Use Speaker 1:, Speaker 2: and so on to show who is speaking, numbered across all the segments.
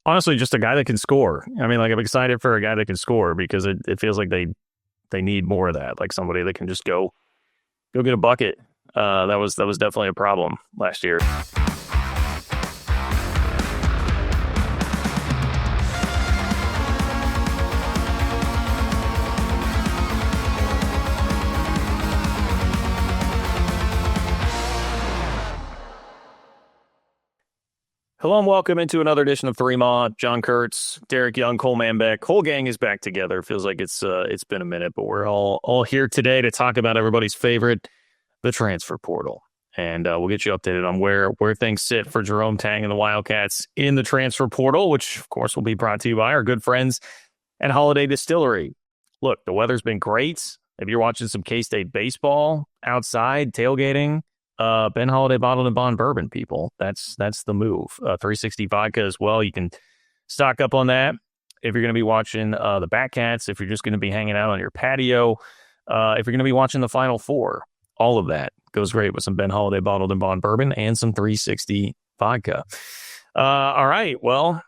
Speaker 1: honestly just a guy that can score. I mean, like I'm excited for a guy that can score because it feels like they need more of that, like somebody that can just go get a bucket. That was definitely a problem last year. Hello and welcome into another edition of Three Ma. John Kurtz, Derek Young, Cole Manbeck. Whole gang is back together. Feels like it's been a minute, but we're all here today to talk about everybody's favorite, the transfer portal. And we'll get you updated on where things sit for Jerome Tang and the Wildcats in the transfer portal, which of course will be brought to you by our good friends at Holiday Distillery. Look, the weather's been great. If you're watching some K-State baseball outside, tailgating, Ben Holiday Bottled and Bond Bourbon, people. That's the move. 360 vodka as well. You can stock up on that if you're going to be watching the Batcats, if you're just going to be hanging out on your patio, if you're going to be watching the Final Four. All of that goes great with some Ben Holiday Bottled and Bond Bourbon and some 360 vodka. All right, well,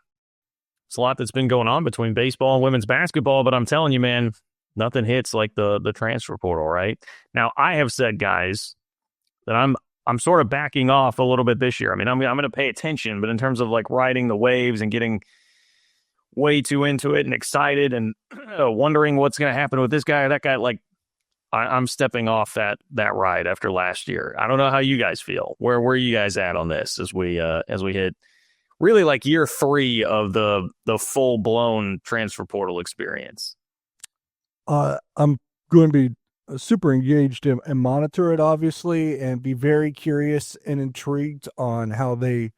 Speaker 1: it's a lot that's been going on between baseball and women's basketball, but I'm telling you, man, nothing hits like the transfer portal, right? Now, I have said, guys, that I'm sort of backing off a little bit this year. I mean, I'm going to pay attention, but in terms of like riding the waves and getting way too into it and excited and wondering what's going to happen with this guy or that guy, like I'm stepping off that ride after last year. I don't know how you guys feel. Where are you guys at on this as we hit really like year 3 of the full blown transfer portal experience?
Speaker 2: I'm going to be super engaged and monitor it, obviously, and be very curious and intrigued on how they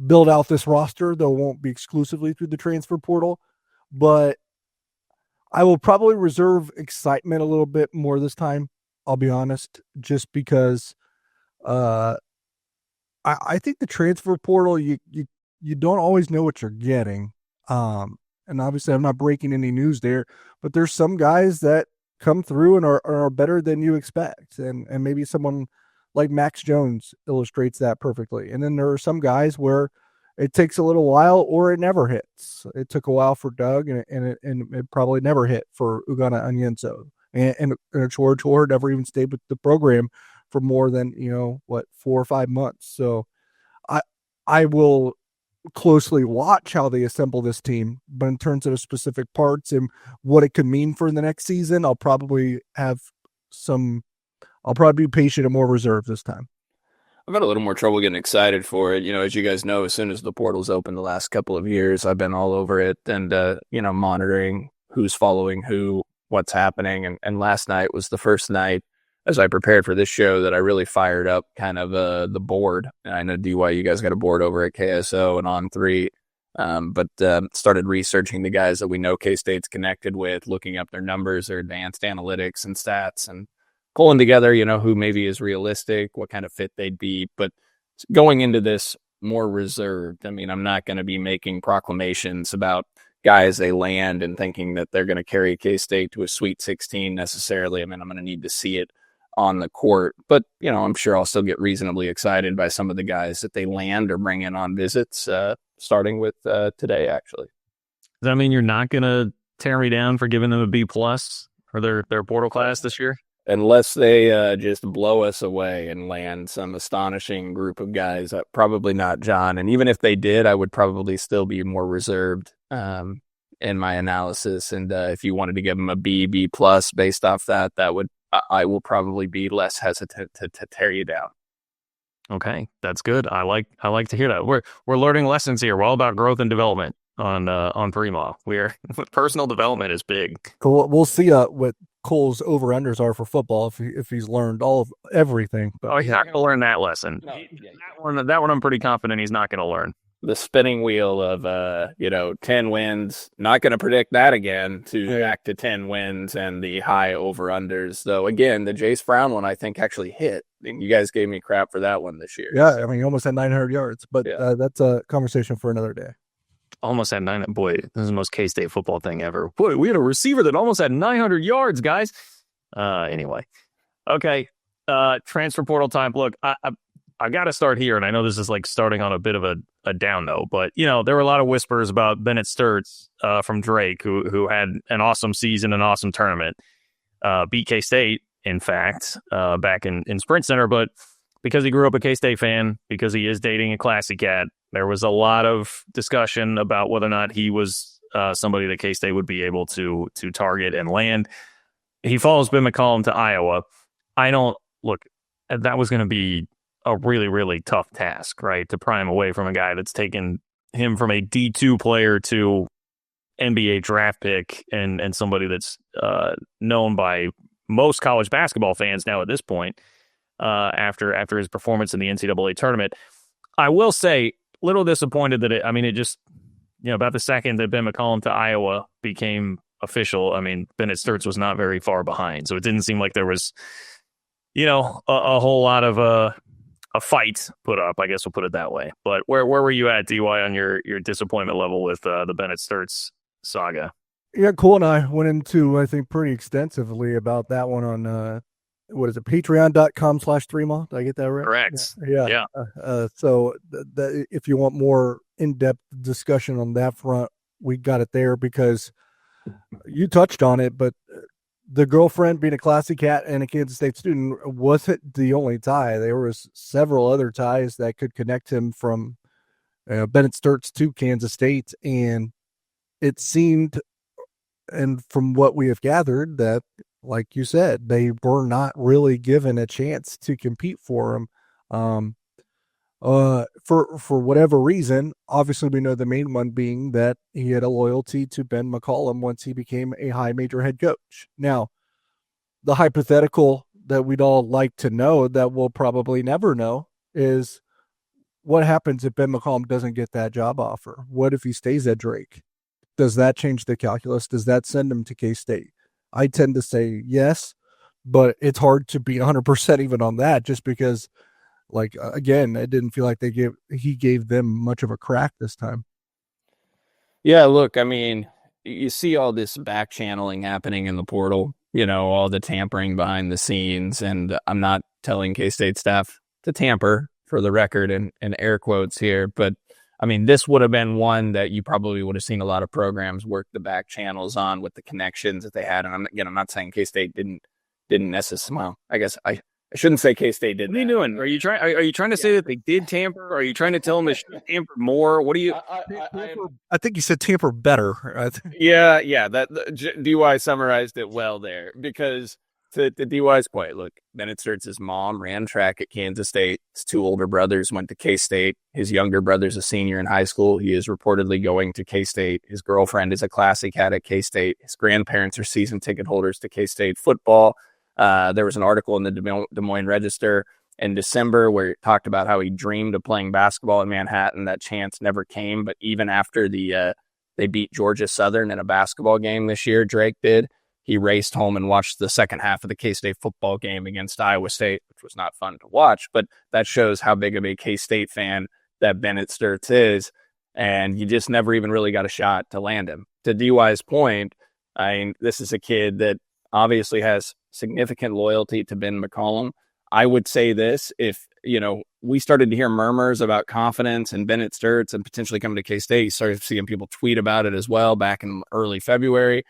Speaker 2: build out this roster, though it won't be exclusively through the transfer portal. But I will probably reserve excitement a little bit more this time, I'll be honest, just because I think the transfer portal, you don't always know what you're getting. And obviously I'm not breaking any news there, but there's some guys that come through and are better than you expect. And maybe someone like Max Jones illustrates that perfectly. And then there are some guys where it takes a little while or it never hits. It took a while for Doug and it probably never hit for Ugonna Onyenso. And Chor never even stayed with the program for more than, 4 or 5 months. So I will closely watch how they assemble this team, but in terms of specific parts and what it could mean for the next season, I'll probably be patient and more reserved this time.
Speaker 3: I've had a little more trouble getting excited for it. As you guys know, as soon as the portal's open the last couple of years, I've been all over it and, monitoring who's following who, what's happening. And last night was the first night as I prepared for this show that I really fired up kind of the board. And I know DY, you guys got a board over at KSO and On3, but started researching the guys that we know K-State's connected with, looking up their numbers, their advanced analytics and stats, and pulling together, who maybe is realistic, what kind of fit they'd be. But going into this more reserved, I mean, I'm not going to be making proclamations about guys they land and thinking that they're going to carry K-State to a Sweet 16 necessarily. I mean, I'm going to need to see it on the court, but I'm sure I'll still get reasonably excited by some of the guys that they land or bring in on visits, starting with today, actually.
Speaker 1: Does that mean you're not going to tear me down for giving them a B+ for their portal class this year?
Speaker 3: Unless they just blow us away and land some astonishing group of guys, probably not, John. And even if they did, I would probably still be more reserved in my analysis. And if you wanted to give them a B+ based off that, I will probably be less hesitant to tear you down.
Speaker 1: Okay, that's good. I like to hear that. We're learning lessons here. We're all about growth and development on Three Ma. Personal development is big.
Speaker 2: Cool. We'll see what Cole's over-unders are for football if he's learned everything.
Speaker 1: But he's not going to learn that lesson. No, that one I'm pretty confident he's not going to learn.
Speaker 3: The spinning wheel of 10 wins, not going to predict that again, to back to 10 wins and the high over-unders. Though, again, the Jace Brown one I think actually hit. And you guys gave me crap for that one this year.
Speaker 2: Yeah, I mean, he almost had 900 yards, but that's a conversation for another day.
Speaker 1: Almost had 900. Boy, this is the most K-State football thing ever. Boy, we had a receiver that almost had 900 yards, guys. Anyway. Okay. Transfer portal time. Look, I got to start here, and I know this is like starting on a bit of a down note, but there were a lot of whispers about Bennett Stirtz from Drake, who had an awesome season, an awesome tournament, beat K-State, in fact, back in Sprint Center, but because he grew up a K-State fan, because he is dating a Classy Cat, there was a lot of discussion about whether or not he was somebody that K-State would be able to target and land. He follows Ben McCollum to Iowa. That was going to be a really, really tough task, right? To pry him away from a guy that's taken him from a D2 player to NBA draft pick and somebody that's known by most college basketball fans now at this point after his performance in the NCAA tournament. I will say, little disappointed that it just, about the second that Ben McCollum to Iowa became official, Bennett Stirtz was not very far behind. So it didn't seem like there was, a whole lot of a fight put up, I guess we'll put it that way. But where were you at, DY, on your disappointment level with the Bennett Stirtz saga?
Speaker 2: Yeah, Cole and I went into, I think, pretty extensively about that one on, patreon.com/3ma. Did I get that right?
Speaker 1: Correct.
Speaker 2: Yeah. So if you want more in-depth discussion on that front, we got it there because you touched on it, but the girlfriend being a Classy Cat and a Kansas State student wasn't the only tie. There was several other ties that could connect him from Bennett Stirtz to Kansas State. And it seemed, and from what we have gathered, that, like you said, they were not really given a chance to compete for him. For whatever reason. Obviously, we know the main one being that he had a loyalty to Ben McCollum once he became a high major head coach. Now, the hypothetical that we'd all like to know that we'll probably never know is what happens if Ben McCollum doesn't get that job offer? What if he stays at Drake? Does that change the calculus? Does that send him to K-State? I tend to say yes, but it's hard to be 100% even on that just because, again, it didn't feel like he gave them much of a crack this time.
Speaker 3: Yeah, look, you see all this back channeling happening in the portal, all the tampering behind the scenes, and I'm not telling K-State staff to tamper, for the record, and air quotes here, but this would have been one that you probably would have seen a lot of programs work the back channels on with the connections that they had. And I'm not saying K-State didn't necessarily. Well, I guess I shouldn't say K-State did.
Speaker 1: What are you doing? Are you trying to say that they did tamper? Or are you trying to tell them they should tamper more? What do you?
Speaker 2: I think you said tamper better.
Speaker 3: Yeah. That DY summarized it well there, because to DY's point, look, Bennett Stirtz's mom ran track at Kansas State. His two older brothers went to K-State. His younger brother's a senior in high school. He is reportedly going to K-State. His girlfriend is a Classy Cat at K-State. His grandparents are season ticket holders to K-State football. There was an article in the Des Moines Register in December where he talked about how he dreamed of playing basketball in Manhattan. That chance never came. But even after they beat Georgia Southern in a basketball game this year, Drake did, he raced home and watched the second half of the K-State football game against Iowa State, which was not fun to watch, but that shows how big of a K-State fan that Bennett Stirtz is, and you just never even really got a shot to land him. To DY's point, this is a kid that obviously has significant loyalty to Ben McCollum. I would say this, if, we started to hear murmurs about confidence in Bennett Stirtz and potentially coming to K-State, you started seeing people tweet about it as well back in early February.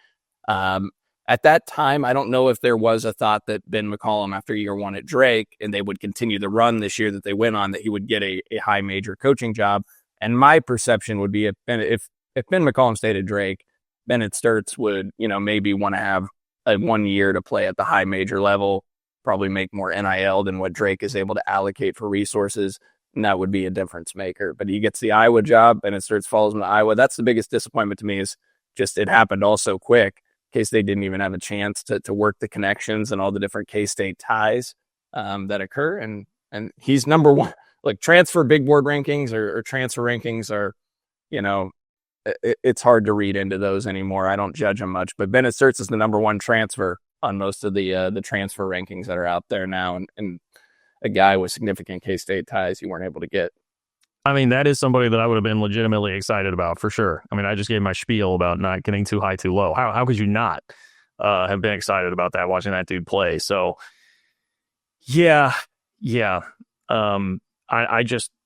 Speaker 3: At that time, I don't know if there was a thought that Ben McCollum, after year one at Drake, and they would continue the run this year that they went on, that he would get a high major coaching job. And my perception would be if Ben McCollum stayed at Drake, Bennett Stirtz would, maybe want to have a 1 year to play at the high major level, probably make more NIL than what Drake is able to allocate for resources. And that would be a difference maker. But he gets the Iowa job, Bennett Stirtz follows him to Iowa. That's the biggest disappointment to me, is just it happened all so quick. K-State didn't even have a chance to work the connections and all the different K-State ties that occur. And he's number one. Like, transfer big board rankings or transfer rankings are, it's hard to read into those anymore. I don't judge him much, but Bennett Stirtz is the number one transfer on most of the transfer rankings that are out there now. And a guy with significant K-State ties you weren't able to get.
Speaker 1: That is somebody that I would have been legitimately excited about, for sure. I just gave my spiel about not getting too high, too low. How could you not have been excited about that, watching that dude play? So, yeah.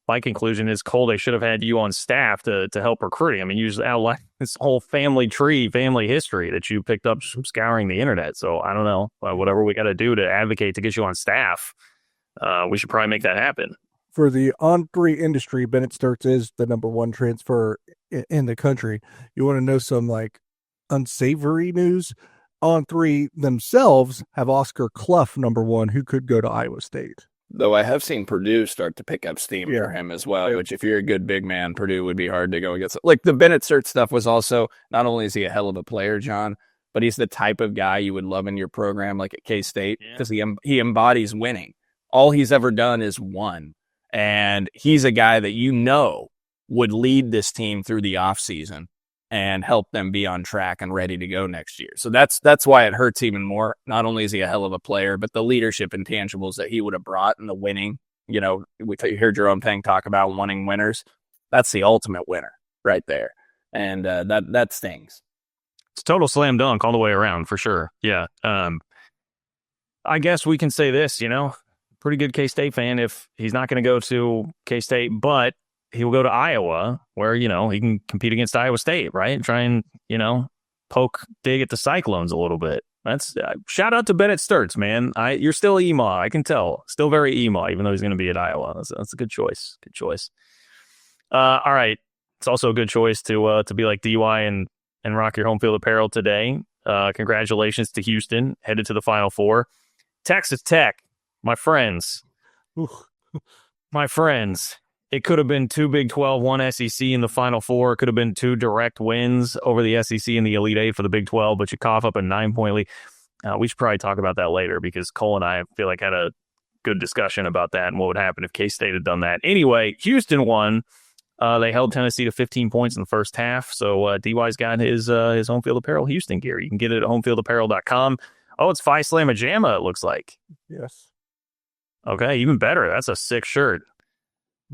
Speaker 1: my conclusion is, Cole, they should have had you on staff to help recruiting. I mean, you just outlined this whole family history that you picked up from scouring the internet. So I don't know, whatever we got to do to advocate to get you on staff, we should probably make that happen.
Speaker 2: For the on-3 industry, Bennett Stirtz is the number one transfer in the country. You want to know some like unsavory news? On-3 themselves have Oscar Clough number one, who could go to Iowa State.
Speaker 3: Though I have seen Purdue start to pick up steam for him as well, which if you're a good big man, Purdue would be hard to go against. Like the Bennett Stirtz stuff was also, not only is he a hell of a player, John, but he's the type of guy you would love in your program like at K-State because he embodies winning. All he's ever done is won. And he's a guy that you know would lead this team through the offseason and help them be on track and ready to go next year. So that's why it hurts even more. Not only is he a hell of a player, but the leadership intangibles that he would have brought in the winning. You know, we heard Jerome Pang talk about wanting winners. That's the ultimate winner right there. And that stings.
Speaker 1: It's a total slam dunk all the way around for sure. Yeah. I guess we can say this, you know, pretty good K-State fan if he's not going to go to K-State, but he will go to Iowa where, you know, he can compete against Iowa State, right? Try and, you know, dig at the Cyclones a little bit. That's shout out to Bennett Stirtz, man. You're still EMAW. I can tell. Still very EMAW, even though he's going to be at Iowa. That's a good choice. Good choice. All right. It's also a good choice to be like DY and rock your home field apparel today. Congratulations to Houston. Headed to the Final Four. Texas Tech, my friends. My friends. It could have been 2 Big 12, 1 SEC in the Final Four. It could have been 2 direct wins over the SEC and the Elite Eight for the Big 12, but you cough up a 9-point lead. We should probably talk about that later because Cole and I feel like had a good discussion about that and what would happen if K-State had done that. Anyway, Houston won. They held Tennessee to 15 points in the first half. So DY's got his home field apparel Houston gear. You can get it at homefieldapparel.com. Oh, it's Phi Slamma Jamma, it looks like.
Speaker 2: Yes.
Speaker 1: Okay, even better. That's a sick shirt.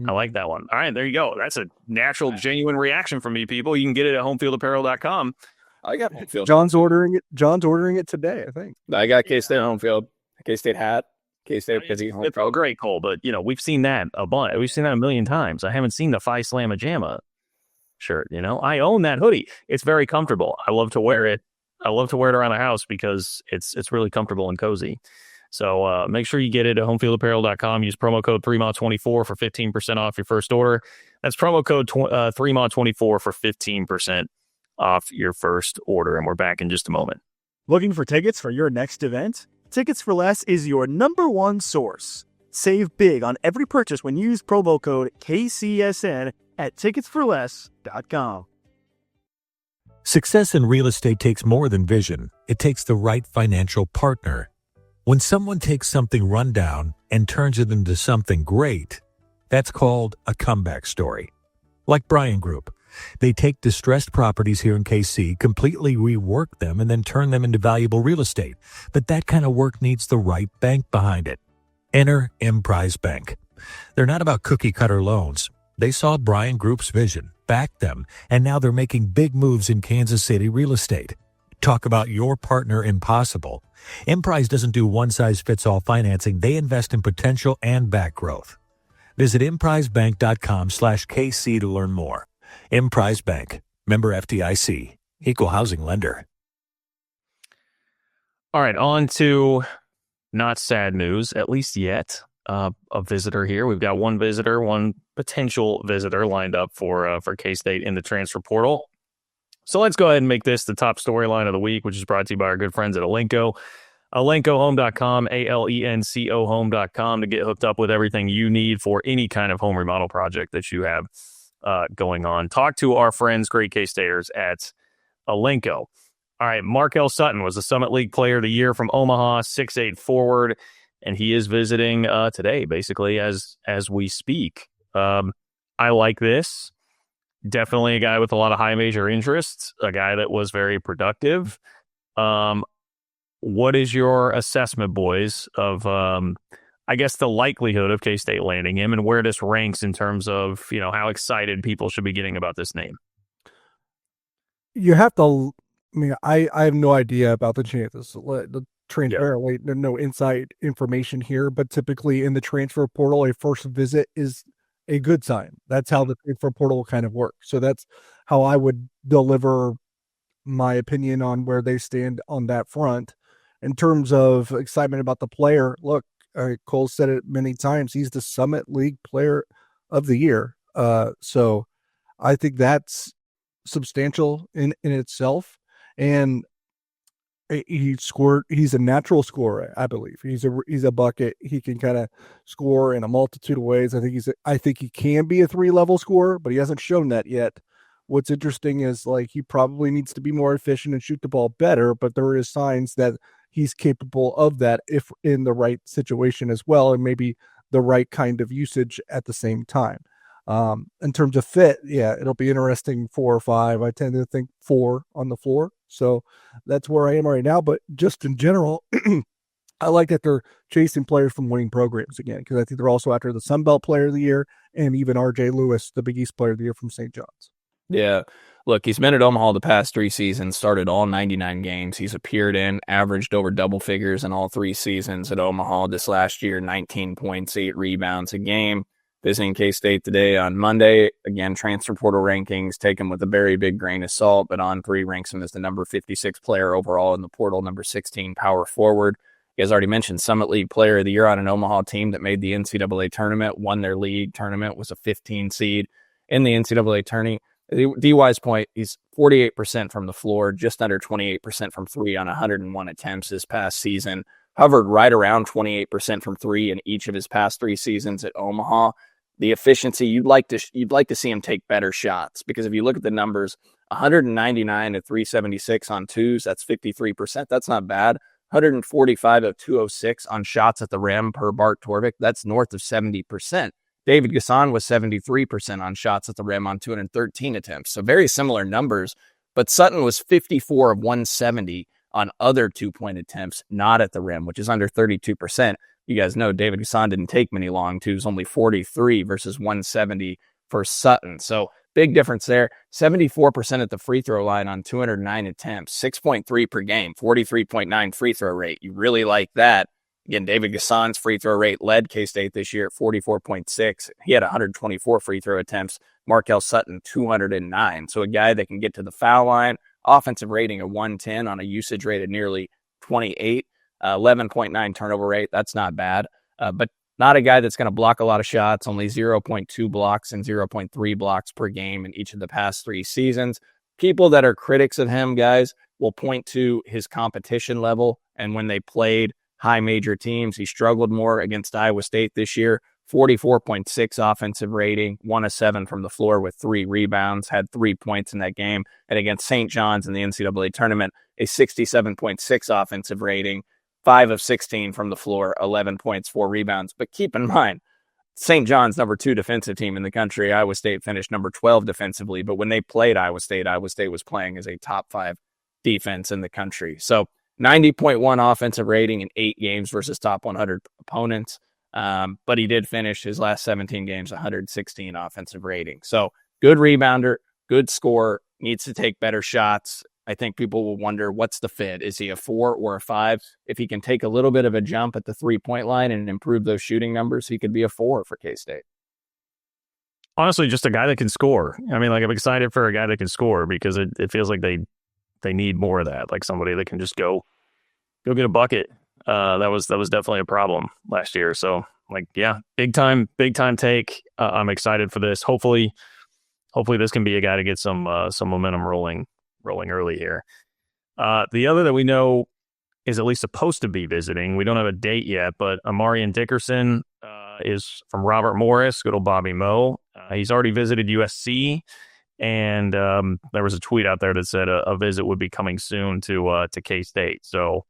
Speaker 1: I like that one. All right, there you go. That's a natural, genuine reaction from me, people. You can get it at homefieldapparel.com.
Speaker 3: I got home field.
Speaker 2: John's ordering it today, I think.
Speaker 3: I got K-State home field. K-State hat. K-State home
Speaker 1: it's
Speaker 3: field.
Speaker 1: Great, Cole, but you know, we've seen that a bunch. We've seen that a million times. I haven't seen the Phi Slamma Jamma shirt, you know. I own that hoodie. It's very comfortable. I love to wear it. I love to wear it around the house because it's really comfortable and cozy. So make sure you get it at homefieldapparel.com. Use promo code 3MAW24 for 15% off your first order. That's promo code 3MAW24 for 15% off your first order. And we're back in just a moment.
Speaker 4: Looking for tickets for your next event? Tickets for Less is your number one source. Save big on every purchase when you use promo code KCSN at ticketsforless.com.
Speaker 5: Success in real estate takes more than vision. It takes the right financial partner. When someone takes something rundown and turns it into something great, that's called a comeback story. Like Bryan Group. They take distressed properties here in KC, completely rework them, and then turn them into valuable real estate. But that kind of work needs the right bank behind it. Enter Emprise Bank. They're not about cookie-cutter loans. They saw Bryan Group's vision, backed them, and now they're making big moves in Kansas City real estate. Talk about your partner impossible. Emprise doesn't do one-size-fits-all financing. They invest in potential and back growth. Visit emprisebank.com/KC to learn more. Emprise Bank. Member FDIC. Equal housing lender.
Speaker 1: All right, on to not sad news, at least yet. A visitor here. We've got one potential visitor lined up for K-State in the transfer portal. So let's go ahead and make this the top storyline of the week, which is brought to you by our good friends at Alenco. AlencoHome.com, ALENCO home.com to get hooked up with everything you need for any kind of home remodel project that you have going on. Talk to our friends, great K-Staters at Alenco. All right, Marquel Sutton was the Summit League Player of the Year from Omaha, 6'8" forward, and he is visiting today, basically, as we speak. I like this. Definitely a guy with a lot of high major interests, a guy that was very productive. What is your assessment, boys, of, I guess, the likelihood of K-State landing him and where this ranks in terms of, you know, how excited people should be getting about this name?
Speaker 2: You have to, I mean, I have no idea about the chances. transparently, no inside information here, but typically in the transfer portal, a first visit is a good sign. That's how the transfer portal kind of works. So that's how I would deliver my opinion on where they stand on that front. In terms of excitement about the player, look, Cole said it many times. He's the Summit League Player of the Year. So I think that's substantial in itself. And he's a natural scorer, I believe. He's a bucket. He can kind of score in a multitude of ways. I think he can be a 3-level scorer, but he hasn't shown that yet. What's interesting is like he probably needs to be more efficient and shoot the ball better, but there is signs that he's capable of that if in the right situation as well, and maybe the right kind of usage at the same time. In terms of fit, yeah, it'll be interesting 4 or 5. I tend to think 4 on the floor. So that's where I am right now. But just in general, I like that they're chasing players from winning programs again, because I think they're also after the Sun Belt Player of the Year and even RJ Lewis, the Big East Player of the Year from St. John's.
Speaker 3: Yeah. Look, he's been at Omaha the past 3 seasons, started all 99 games. He's appeared in, averaged over double figures in all 3 seasons at Omaha. This last year, 19 points, 8 rebounds a game. Visiting K-State today on Monday. Again, transfer portal rankings, take him with a very big grain of salt, but On3 ranks him as the number 56 player overall in the portal, number 16 power forward. You guys already mentioned Summit League Player of the Year on an Omaha team that made the NCAA tournament, won their league tournament, was a 15 seed in the NCAA tourney. DY's point, he's 48% from the floor, just under 28% from 3 on 101 attempts this past season. Hovered right around 28% from 3 in each of his past 3 seasons at Omaha. The efficiency, you'd like to see him take better shots, because if you look at the numbers, 199 at 376 on twos, that's 53%. That's not bad. 145 of 206 on shots at the rim per Bart Torvik. That's north of 70%. David Gasson was 73% on shots at the rim on 213 attempts. So very similar numbers, but Sutton was 54 of 170 on other 2-point attempts, not at the rim, which is under 32%. You guys know David Gasson didn't take many long twos, only 43 versus 170 for Sutton. So big difference there. 74% at the free throw line on 209 attempts, 6.3 per game, 43.9 free throw rate. You really like that. Again, David Gasson's free throw rate led K-State this year at 44.6. He had 124 free throw attempts. Marquel Sutton, 209. So a guy that can get to the foul line, offensive rating of 110 on a usage rate of nearly 28, 11.9 turnover rate. That's not bad, but not a guy that's going to block a lot of shots, only 0.2 blocks and 0.3 blocks per game in each of the past 3 seasons. People that are critics of him, guys, will point to his competition level, and when they played high major teams, he struggled more against Iowa State this year. 44.6 offensive rating, 1 of 7 from the floor with 3 rebounds, had 3 points in that game. And against St. John's in the NCAA tournament, a 67.6 offensive rating, 5 of 16 from the floor, 11 points, 4 rebounds. But keep in mind, St. John's number 2 defensive team in the country. Iowa State finished number 12 defensively, but when they played Iowa State was playing as a top 5 defense in the country. So 90.1 offensive rating in 8 games versus top 100 opponents. But he did finish his last 17 games, 116 offensive rating. So good rebounder, good scorer, needs to take better shots. I think people will wonder, what's the fit? Is he a 4 or a 5? If he can take a little bit of a jump at the 3-point line and improve those shooting numbers, he could be a 4 for K-State.
Speaker 1: Honestly, just a guy that can score. I mean, like, I'm excited for a guy that can score, because it feels like they need more of that, like somebody that can just go get a bucket. That was definitely a problem last year. So, like, yeah, big time take. I'm excited for this. Hopefully this can be a guy to get some momentum rolling early here. The other that we know is at least supposed to be visiting, we don't have a date yet, but Amarion Dickerson is from Robert Morris, good old Bobby Moe. He's already visited USC, and there was a tweet out there that said a visit would be coming soon to K-State. So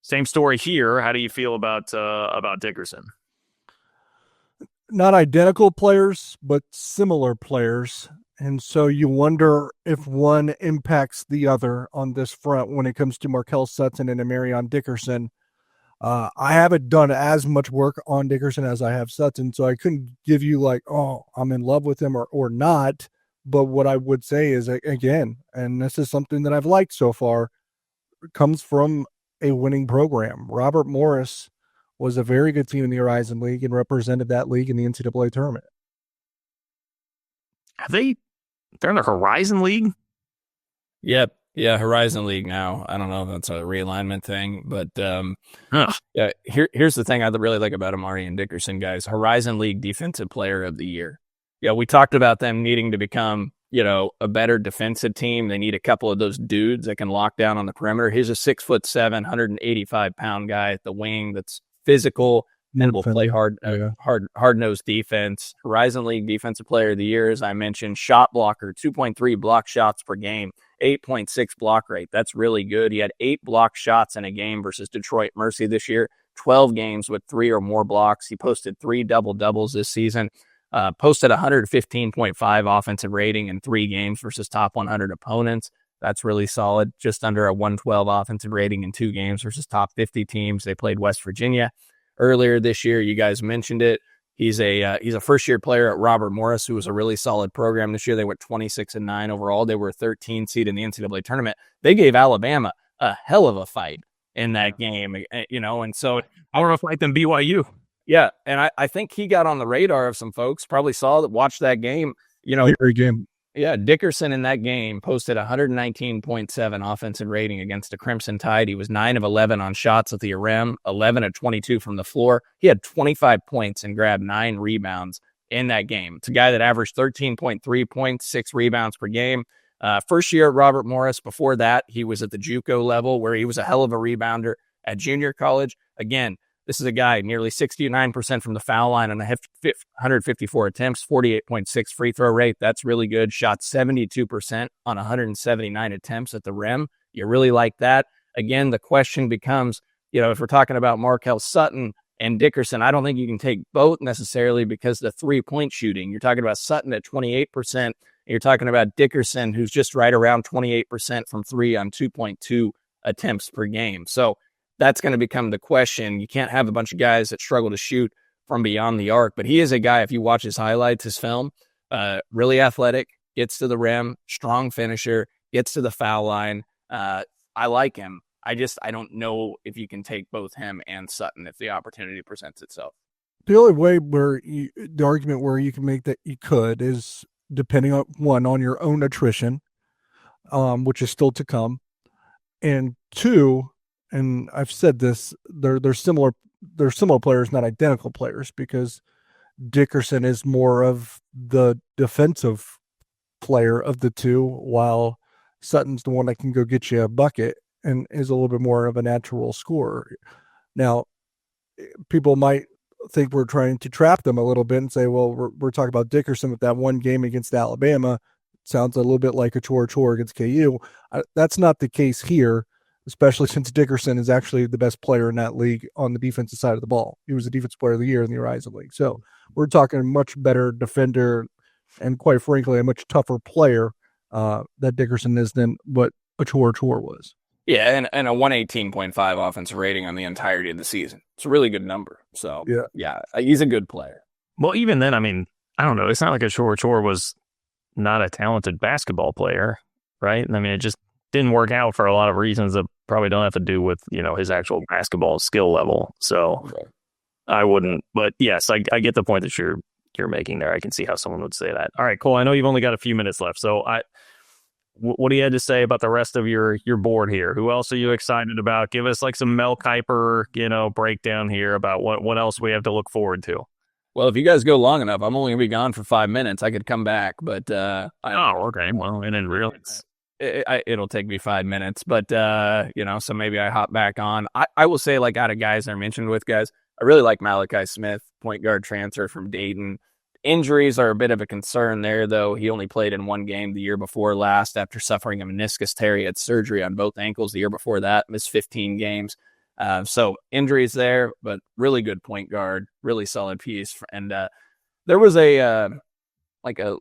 Speaker 1: same story here. How do you feel about Dickerson?
Speaker 2: Not identical players, but similar players. And so you wonder if one impacts the other on this front when it comes to Marquel Sutton and Amarion Dickerson. I haven't done as much work on Dickerson as I have Sutton, so I couldn't give you like, oh, I'm in love with him or not. But what I would say is, again, and this is something that I've liked so far, comes from a winning program. Robert Morris was a very good team in the Horizon League and represented that league in the NCAA tournament.
Speaker 1: They're in the Horizon League?
Speaker 3: Yep. Yeah, Horizon League now. I don't know if that's a realignment thing, but yeah. Here's the thing I really like about Amarion Dickerson, guys. Horizon League Defensive Player of the Year. Yeah, we talked about them needing to become, a better defensive team. They need a couple of those dudes that can lock down on the perimeter. Here's a 6'7", 185-pound guy at the wing that's physical and will play hard-nosed defense. Horizon League Defensive Player of the Year, as I mentioned, shot blocker, 2.3 block shots per game, 8.6 block rate. That's really good. He had 8 block shots in a game versus Detroit Mercy this year, 12 games with 3 or more blocks. He posted 3 double-doubles this season, posted 115.5 offensive rating in 3 games versus top 100 opponents. That's really solid. Just under a 112 offensive rating in 2 games versus top 50 teams. They played West Virginia earlier this year. You guys mentioned it. He's a first-year player at Robert Morris, who was a really solid program this year. They went 26-9 overall. They were a 13 seed in the NCAA tournament. They gave Alabama a hell of a fight in that game, and so
Speaker 1: I want to fight them BYU.
Speaker 3: Yeah, and I think he got on the radar of some folks, probably watched that game.
Speaker 2: Great game.
Speaker 3: Yeah, Dickerson in that game posted 119.7 offensive rating against the Crimson Tide. He was 9 of 11 on shots at the rim, 11 of 22 from the floor. He had 25 points and grabbed 9 rebounds in that game. It's a guy that averaged 13.3 points, 6 rebounds per game. First year at Robert Morris. Before that, he was at the JUCO level where he was a hell of a rebounder at junior college. Again, this is a guy nearly 69% from the foul line on 154 attempts, 48.6 free throw rate. That's really good. Shot 72% on 179 attempts at the rim. You really like that. Again, the question becomes, if we're talking about Marquel Sutton and Dickerson, I don't think you can take both necessarily because the 3-point shooting. You're talking about Sutton at 28%. You're talking about Dickerson, who's just right around 28% from 3 on 2.2 attempts per game. So that's going to become the question. You can't have a bunch of guys that struggle to shoot from beyond the arc, but he is a guy, if you watch his highlights, his film, really athletic, gets to the rim, strong finisher, gets to the foul line. I like him. I don't know if you can take both him and Sutton if the opportunity presents itself.
Speaker 2: The only way the argument where you can make that you could is depending on your own attrition, which is still to come, and 2, and I've said this, they're similar players, not identical players, because Dickerson is more of the defensive player of the 2, while Sutton's the one that can go get you a bucket and is a little bit more of a natural scorer. Now, people might think we're trying to trap them a little bit and say, well, we're talking about Dickerson with that one game against Alabama. It sounds a little bit like a chore against KU. That's not the case here, especially since Dickerson is actually the best player in that league on the defensive side of the ball. He was the defensive player of the year in the Horizon League. So we're talking a much better defender and, quite frankly, a much tougher player that Dickerson is than what a chore was.
Speaker 3: Yeah, and a 118.5 offensive rating on the entirety of the season. It's a really good number. So, yeah, he's a good player.
Speaker 1: Well, even then, I mean, I don't know. It's not like a Chore was not a talented basketball player, right? I mean, it just didn't work out for a lot of reasons that probably don't have to do with, his actual basketball skill level. So I wouldn't, but yes, I get the point that you're making there. I can see how someone would say that. All right, Cole, I know you've only got a few minutes left. So what do you have to say about the rest of your board here? Who else are you excited about? Give us like some Mel Kiper, breakdown here about what else we have to look forward to.
Speaker 3: Well, if you guys go long enough, I'm only going to be gone for 5 minutes. I could come back, but
Speaker 1: okay. Well, and then really,
Speaker 3: it'll take me 5 minutes, but so maybe I hop back on. I will say, like, out of guys I mentioned with guys, I really like Malachi Smith, point guard transfer from Dayton. Injuries are a bit of a concern there, though. He only played in 1 game the year before last after suffering a meniscus tear. He had surgery on both ankles the year before that, missed 15 games. So injuries there, but really good point guard, really solid piece. And there was a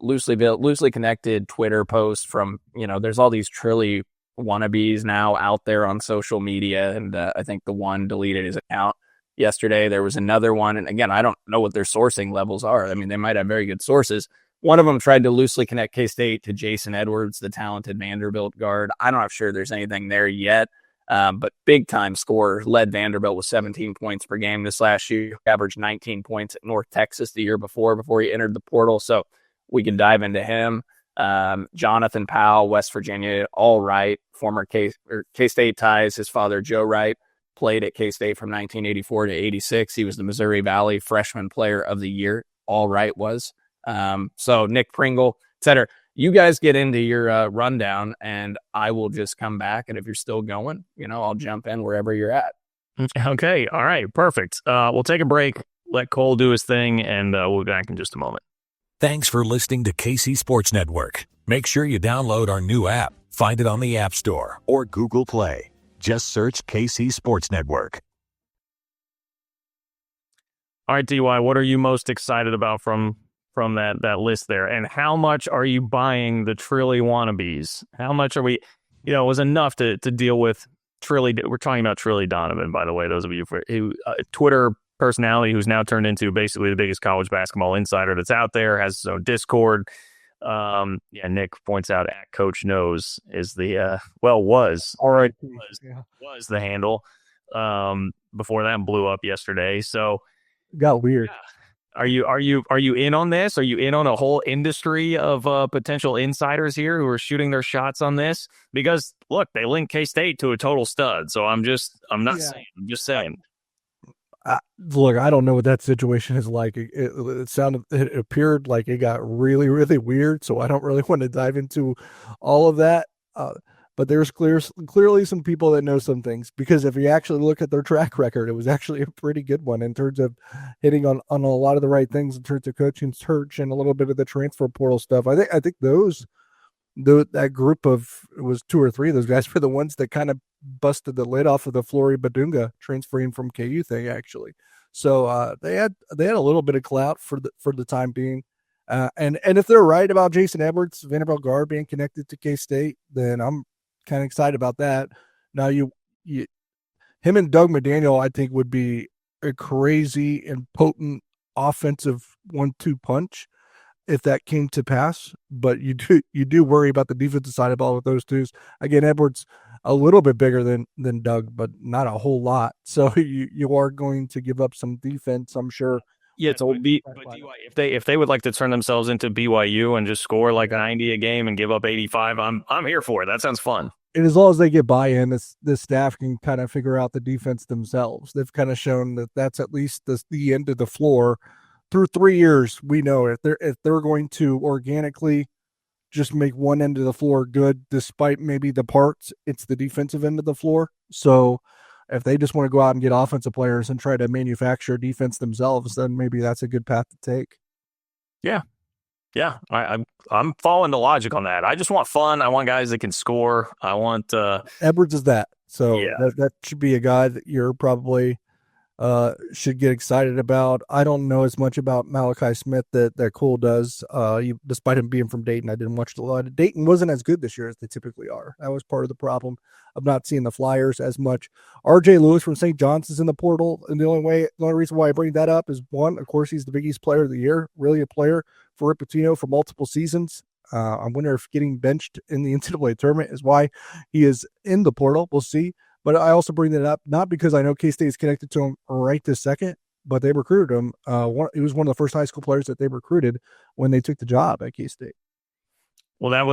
Speaker 3: loosely connected Twitter post from, there's all these Trilly wannabes now out there on social media. And I think the one deleted his account yesterday. There was another one. And again, I don't know what their sourcing levels are. I mean, they might have very good sources. One of them tried to loosely connect K-State to Jason Edwards, the talented Vanderbilt guard. I'm not sure there's anything there yet. But big time scorer, led Vanderbilt with 17 points per game this last year, averaged 19 points at North Texas the year before he entered the portal. So we can dive into him. Jonathan Powell, West Virginia, all right, former K-State ties. His father, Joe Wright, played at K-State from 1984 to 86. He was the Missouri Valley Freshman Player of the Year. All right was. So Nick Pringle, et cetera. You guys get into your rundown, and I will just come back. And if you're still going, I'll jump in wherever you're at.
Speaker 1: Okay. All right. Perfect. We'll take a break, let Cole do his thing, and we'll be back in just a moment.
Speaker 5: Thanks for listening to KC Sports Network. Make sure you download our new app. Find it on the App Store or Google Play. Just search KC Sports Network.
Speaker 1: All right, DY, what are you most excited about from that list there? And how much are you buying the Trilly wannabes? How much are we, it was enough to deal with Trilly. We're talking about Trilly Donovan, by the way, those of you who Twitter personality who's now turned into basically the biggest college basketball insider that's out there, has his own Discord. Nick points out at Coach Knows is the was the handle before that blew up yesterday. So
Speaker 2: got weird.
Speaker 1: Yeah. Are you in on this? Are you in on a whole industry of potential insiders here who are shooting their shots on this? Because look, they link K-State to a total stud. So I'm just saying.
Speaker 2: Look, I don't know what that situation is like. It appeared like it got really, really weird. So I don't really want to dive into all of that. But there's clearly some people that know some things, because if you actually look at their track record, it was actually a pretty good one in terms of hitting on a lot of the right things in terms of coaching search and a little bit of the transfer portal stuff. I think that group of, it was 2 or 3 of those guys were the ones that kind of busted the lid off of the Flory Badunga transferring from KU thing, actually. So they had a little bit of clout for the time being. And if they're right about Jason Edwards, Vanderbilt guard, being connected to K-State, then I'm kind of excited about that. Now him and Doug McDaniel, I think, would be a crazy and potent offensive 1-2 punch if that came to pass. But you do worry about the defensive side of all of those twos. Again, Edwards a little bit bigger than Doug, but not a whole lot. So you are going to give up some defense, I'm sure.
Speaker 1: Yeah, but if they would like to turn themselves into BYU and just score like 90 a game and give up 85, I'm here for it. That sounds fun.
Speaker 2: And as long as they get buy-in, this staff can kind of figure out the defense themselves. They've kind of shown that that's at least the end of the floor. Through 3 years, we know if they're going to organically just make one end of the floor good, despite maybe the parts, it's the defensive end of the floor. So if they just want to go out and get offensive players and try to manufacture defense themselves, then maybe that's a good path to take.
Speaker 1: Yeah. I'm following the logic on that. I just want fun. I want guys that can score. I want
Speaker 2: Edwards is that. So that should be a guy that you're probably should get excited about. I don't know as much about Malachi Smith that Cole does. Despite him being from Dayton, I didn't watch a lot. Dayton wasn't as good this year as they typically are. That was part of the problem of not seeing the Flyers as much. RJ Lewis from St. John's is in the portal, and the only reason why I bring that up is, one, of course, he's the Big East Player of the Year, really a player for Pitino for multiple seasons. I wonder if getting benched in the NCAA tournament is why he is in the portal. We'll see. But I also bring that up not because I know K-State is connected to him right this second, but they recruited him. He was one of the first high school players that they recruited when they took the job at K-State.
Speaker 1: Well, that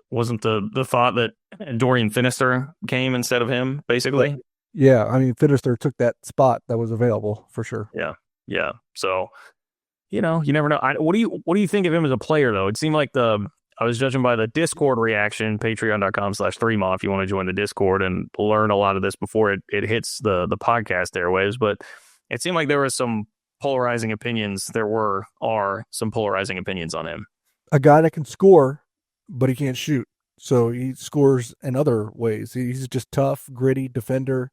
Speaker 1: wasn't the thought that Dorian Finister came instead of him, basically?
Speaker 2: But, yeah, I mean, Finister took that spot that was available for sure.
Speaker 1: Yeah. So, you never know. What do you think of him as a player, though? It seemed like I was judging by the Discord reaction, patreon.com/3ma if you want to join the Discord and learn a lot of this before it hits the podcast airwaves. But it seemed like there were some polarizing opinions. Are some polarizing opinions on him.
Speaker 2: A guy that can score, but he can't shoot. So he scores in other ways. He's just tough, gritty defender,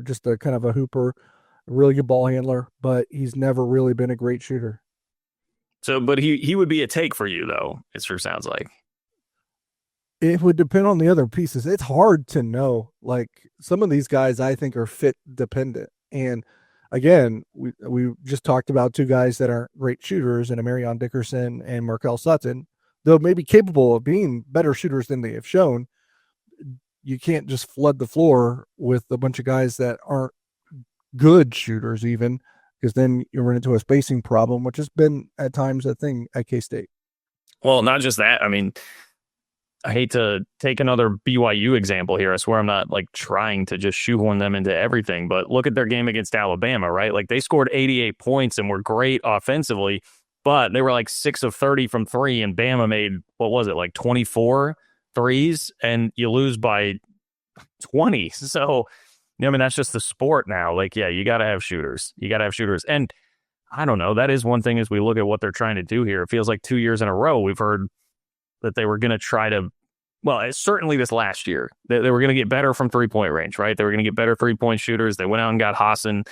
Speaker 2: just a kind of a hooper, a really good ball handler, but he's never really been a great shooter.
Speaker 1: So, but he would be a take for you, though, it sure sounds like.
Speaker 2: It would depend on the other pieces. It's hard to know. Like, some of these guys, I think, are fit dependent. And again, we just talked about 2 guys that aren't great shooters, and Amarion Dickerson and Marquel Sutton, though maybe capable of being better shooters than they have shown. you can't just flood the floor with a bunch of guys that aren't good shooters even, because then you run into a spacing problem, which has been at times a thing at K-State.
Speaker 1: Well, not just that. I mean, I hate to take another BYU example here. I swear I'm not like trying to just shoehorn them into everything, but look at their game against Alabama, right? Like they scored 88 points and were great offensively, but they were like 6 of 30 from three, and Bama made, what was it, like 24 threes, and you lose by 20. So, I mean, that's just the sport now. Like, yeah, you got to have shooters. And I don't know. That is one thing as we look at what they're trying to do here. It feels like 2 years in a row we've heard that they were going to try to, well, certainly this last year, they were going to get better from three-point range, right? They were going to get better three-point shooters. They went out and got Hassan,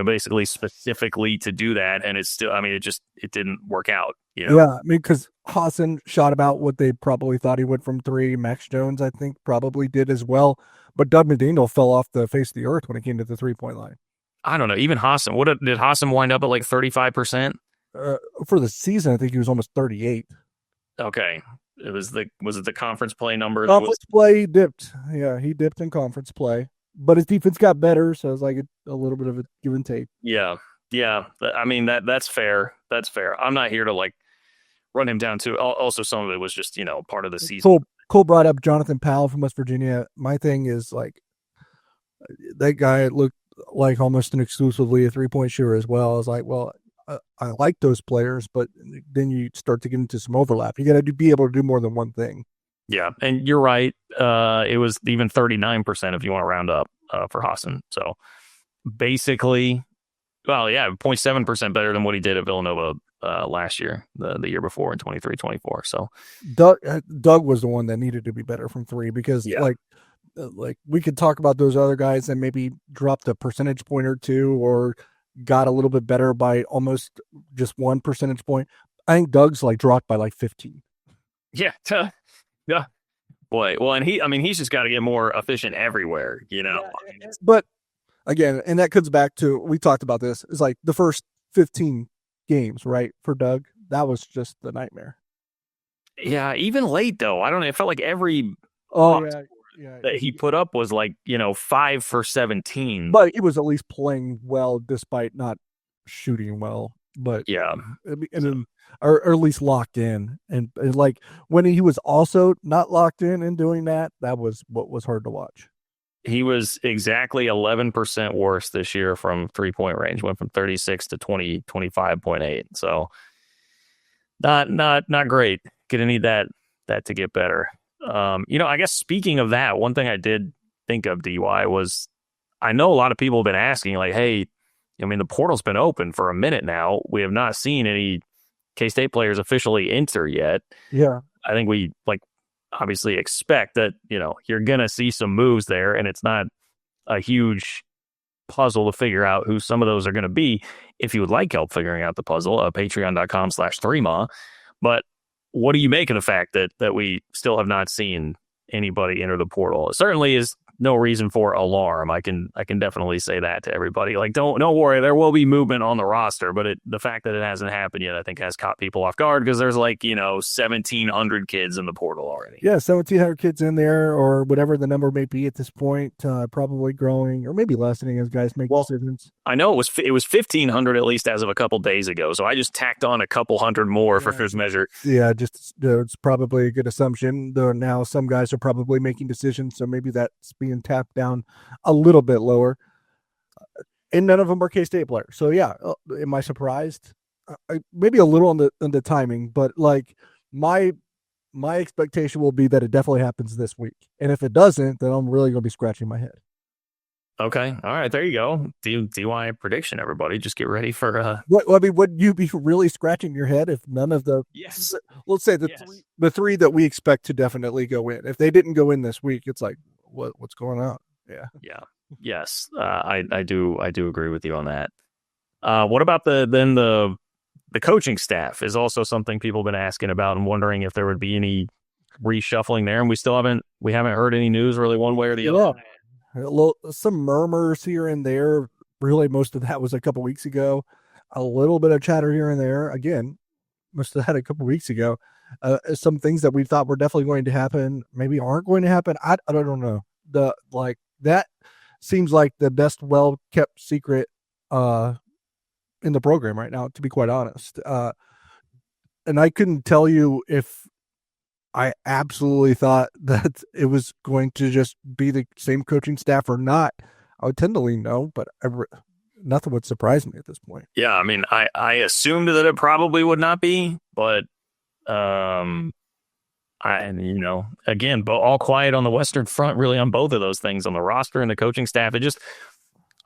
Speaker 1: basically specifically to do that. And it's still, I mean, it didn't work out.
Speaker 2: Yeah, I mean, because Hassan shot about what they probably thought he would from three. Max Jones, I think, probably did as well. But Doug McDaniel fell off the face of the earth when it came to the three-point line.
Speaker 1: I don't know. Even Hassan, did Hassan wind up at like 35%?
Speaker 2: For the season, I think he was almost 38.
Speaker 1: Okay. Was it the conference play number?
Speaker 2: Conference play dipped. Yeah, he dipped in conference play. But his defense got better, so it was like a little bit of a give and take.
Speaker 1: Yeah. I mean, that's fair. That's fair. I'm not here to like run him down too. Also, some of it was just, part of the season.
Speaker 2: Cole brought up Jonathan Powell from West Virginia. My thing is like that guy looked like almost an exclusively a three-point shooter as well. I was like, well, I like those players, but then you start to get into some overlap. You got to be able to do more than one thing.
Speaker 1: Yeah, and you're right. It was even 39% if you want to round up for Hassan. So basically, well, yeah, 0.7% better than what he did at Villanova last year, the year before in 23-24. So
Speaker 2: Doug was the one that needed to be better from three because like we could talk about those other guys that maybe dropped a percentage point or two or got a little bit better by almost just 1 percentage point. I think Doug's like dropped by like 15.
Speaker 1: Yeah. Yeah. Boy. Well, and he's just got to get more efficient everywhere,
Speaker 2: But again, and that comes back to, we talked about this, it's like the first 15 games, right? For Doug, that was just the nightmare.
Speaker 1: Yeah. Even late though. I don't know. It felt like every that he put up was like, 5 for 17.
Speaker 2: But he was at least playing well despite not shooting well. But
Speaker 1: yeah,
Speaker 2: or at least locked in. And like when he was also not locked in and doing that was what was hard to watch.
Speaker 1: He was exactly 11% worse this year from 3-point range. Went from 36 to 25.8. So not great. Gonna need that to get better. I guess speaking of that, one thing I did think of, DY, was I know a lot of people have been asking, like, hey, I mean, the portal's been open for a minute now. We have not seen any K-State players officially enter yet.
Speaker 2: Yeah.
Speaker 1: I think we, obviously expect that, you're going to see some moves there, and it's not a huge puzzle to figure out who some of those are going to be. If you would like help figuring out the puzzle, patreon.com/3ma. But what do you make of the fact that we still have not seen anybody enter the portal? It certainly is no reason for alarm. I can definitely say that to everybody. Like, don't worry, there will be movement on the roster, but the fact that it hasn't happened yet, I think, has caught people off guard because there's 1,700 kids in the portal already.
Speaker 2: Yeah, 1,700 kids in there, or whatever the number may be at this point, probably growing or maybe lessening as guys make decisions.
Speaker 1: I know it was 1,500 at least as of a couple days ago, so I just tacked on a couple hundred more for this measure.
Speaker 2: Yeah, just it's probably a good assumption. Though now some guys are probably making decisions, so maybe that's being tapped down a little bit lower. And none of them are K-State players. So yeah, am I surprised? Maybe a little on the timing, but like my expectation will be that it definitely happens this week. And if it doesn't, then I'm really going to be scratching my head.
Speaker 1: Okay. All right. There you go. DY prediction, everybody. Just get ready for
Speaker 2: would you be really scratching your head if none of the let's say the three that we expect to definitely go in, if they didn't go in this week, it's like what's going on? Yeah.
Speaker 1: Yes. I do agree with you on that. What about the coaching staff is also something people have been asking about and wondering if there would be any reshuffling there, and we haven't heard any news really one way or the other.
Speaker 2: Some murmurs here and there. Really, most of that was a couple weeks ago. A little bit of chatter here and there. Again, most of that a couple weeks ago. Some things that we thought were definitely going to happen maybe aren't going to happen. I don't know. That seems like the best well kept secret in the program right now, to be quite honest. And I couldn't tell you if I absolutely thought that it was going to just be the same coaching staff or not. I would tend to lean no, but nothing would surprise me at this point.
Speaker 1: Yeah, I mean, I assumed that it probably would not be, but again, all quiet on the Western Front, really on both of those things, on the roster and the coaching staff.